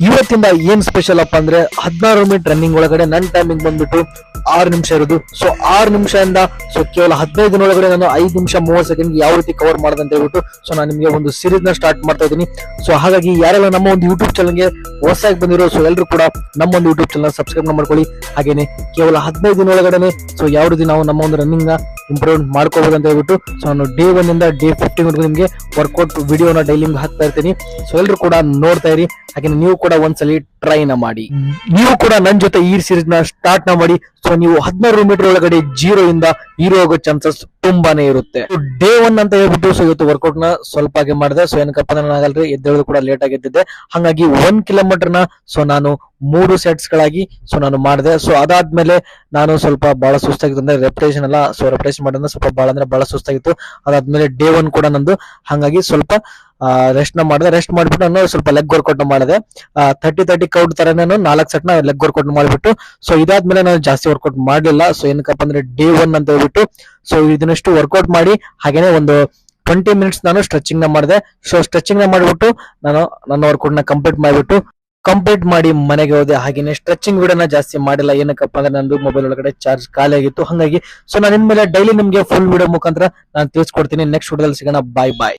ಇವತ್ತಿಂದ ಏನ್ ಸ್ಪೆಷಲ್ ಅಪ್ಪ ಅಂದ್ರೆ 16 ಮಿನಿಟ್ ರನ್ನಿಂಗ್ ಒಳಗಡೆ ನನ್ನ ಟೈಮಿಂಗ್ ಬಂದ್ಬಿಟ್ಟು 6 ನಿಮಿಷ ಇರೋದು. ಸೊ 6 ನಿಮಿಷದಿಂದ ಕೇವಲ 15 ದಿನೊಳಗಡೆ ನಾನು 5 ನಿಮಿಷ 30 ಸೆಕೆಂಡ್ ಯಾವ ರೀತಿ ಕವರ್ ಮಾಡೋದು ಅಂತ ಹೇಳ್ಬಿಟ್ಟು ಸೊ ನಾನು ನಿಮಗೆ ಒಂದು ಸೀರೀಸ್ ನ ಸ್ಟಾರ್ಟ್ ಮಾಡ್ತಾ ಇದ್ದೀನಿ. ಸೊ ಹಾಗಾಗಿ ಯಾರೆಲ್ಲ ನಮ್ಮ ಒಂದು ಯೂಟ್ಯೂಬ್ ಚಾನಲ್ಗೆ ಹೊಸದಾಗಿ ಬಂದಿರೋ ಸೊ ಎಲ್ಲರೂ ಕೂಡ ನಮ್ಮ ಒಂದು ಯೂಟ್ಯೂಬ್ ಚಾನಲ್ ಸಬ್ಸ್ಕ್ರೈಬ್ ಮಾಡ್ಕೊಳ್ಳಿ. ಹಾಗೇನೆ ಕೇವಲ 15 ದಿನ ಒಳಗಡೆ ಸೊ ಯಾವ ರೀತಿ ನಾವು ನಮ್ಮ ಒಂದು ರನ್ನಿಂಗ್ ನ ಇಂಪ್ರೂವ್ ಮಾಡ್ಕೋಬಹುದು ಅಂತ ಹೇಳ್ಬಿಟ್ಟು ಸೊ ನಾನು ಡೇ 1 ಇಂದ ಡೇ 15 ವರೆಗೂ ನಿಮಗೆ ವರ್ಕೌಟ್ ವಿಡಿಯೋನ ಡೈಲಿ ಹಾಕ್ತಾ ಇರ್ತೀನಿ. ಸೊ ಎಲ್ಲರೂ ಕೂಡ ನೋಡ್ತಾ ಇರಿ. ಹಾಗೆ ನೀವು ಕೂಡ ಒಂದ್ಸಲಿ ಟ್ರೈನ ಮಾಡಿ. ನೀವು ಕೂಡ ನನ್ನ ಜೊತೆ ಈ ಸೀರೀಸ್ ನ ಸ್ಟಾರ್ಟ್ ನ ಮಾಡಿ. ಸೊ ನೀವು 16 ಮೀಟರ್ ಒಳಗಡೆ 0 ಇಂದ ಹೀರೋ ಆಗೋ ಚಾನ್ಸಸ್ ತುಂಬಾನೇ ಇರುತ್ತೆ. ಡೇ 1 ಅಂತ ಹೇಳ್ಬಿಟ್ಟು ಸೊ ಇವತ್ತು ವರ್ಕೌಟ್ ನ ಸ್ವಲ್ಪ ಹಾಗೆ ಮಾಡಿದೆ. ಸೊ ಏನಕ್ಕಪ್ಪ ಅಂದ್ರೆ ನಾಗಲ್ರಿ ಎದ್ದೇಳೋದು ಕೂಡ ಲೇಟ್ ಆಗಿ ಎದ್ದಿದ್ದೆ. ಹಾಗಾಗಿ 1 ಕಿಲೋಮೀಟರ್ ನ ಸೊ ನಾನು 3 ಸೆಟ್ಸ್ ಗಳಾಗಿ ಸೊ ನಾನು ಮಾಡಿದೆ. ಸೊ ಅದಾದ್ಮೇಲೆ ನಾನು ಸ್ವಲ್ಪ ಬಹಳ ಸುಸ್ತಾಗಿತ್ತು ಅಂದ್ರೆ ರೆಪ್ಯುಟೇಷನ್ ಎಲ್ಲ ಸೊ ರೆಪ್ಯುಟೇಷನ್ ಮಾಡೋದ್ರೆ ಸ್ವಲ್ಪ ಬಹಳ ಸುಸ್ತಾಗಿತ್ತು. ಅದಾದ್ಮೇಲೆ ಡೇ 1 ಕೂಡ ನಂದು ಹಾಗಾಗಿ ಸ್ವಲ್ಪ ರೆಸ್ಟ್ ನ ಮಾಡಿದೆ. ರೆಸ್ಟ್ ಮಾಡ್ಬಿಟ್ಟು ನಾನು ಸ್ವಲ್ಪ ಲೆಗ್ ವರ್ಕೌಟ್ ನ ಮಾಡಿದೆ. 30 ಕೌಂಟ್ ತರ ನಾನು 4 ಸೆಟ್ ನ ಲೆಗ್ ವರ್ಕೌಟ್ ಮಾಡ್ಬಿಟ್ಟು ಸೊ ಇದಾದ್ಮೇಲೆ ನಾನು ಜಾಸ್ತಿ ವರ್ಕೌಟ್ ಮಾಡ್ಲಿಲ್ಲ. ಸೊ ಏನಕ್ಕಪ್ಪ ಅಂದ್ರೆ ಡೇ 1 ಅಂತ ಹೇಳ್ಬಿಟ್ಟು ಸೊ ಇದನ್ನಷ್ಟು ವರ್ಕೌಟ್ ಮಾಡಿ ಹಾಗೇನೆ ಒಂದು 20 ಮಿನಿಟ್ಸ್ ನಾನು ಸ್ಟ್ರೆಚಿಂಗ್ ನ ಮಾಡಿದೆ. ಸೊ ಸ್ಟ್ರೆಚಿಂಗ್ ನ ಮಾಡ್ಬಿಟ್ಟು ನಾನು ನನ್ನ ವರ್ಕೌಟ್ ನ ಕಂಪ್ಲೀಟ್ ಮಾಡಿ ಮನೆಗೆ ಹೋದೆ. ಹಾಗೇನೆ ಸ್ಟ್ರೆಚಿಂಗ್ ವಿಡಿಯೋನ ಜಾಸ್ತಿ ಮಾಡಿಲ್ಲ. ಏನಕ್ಕಪ್ಪ ಅಂದ್ರೆ ನಂದು ಮೊಬೈಲ್ ಒಳಗಡೆ ಚಾರ್ಜ್ ಖಾಲಿ ಆಗಿತ್ತು. ಹಾಗಾಗಿ ಸೊ ನಾನು ಇನ್ಮೇಲೆ ಡೈಲಿ ನಿಮ್ಗೆ ಫುಲ್ ವಿಡಿಯೋ ಮುಖಾಂತರ ನಾನು ತಿಳಿಸ್ಕೊಡ್ತೀನಿ. ನೆಕ್ಸ್ಟ್ ವಿಡಿಯೋದಲ್ಲಿ ಸಿಗೋಣ. ಬಾಯ್.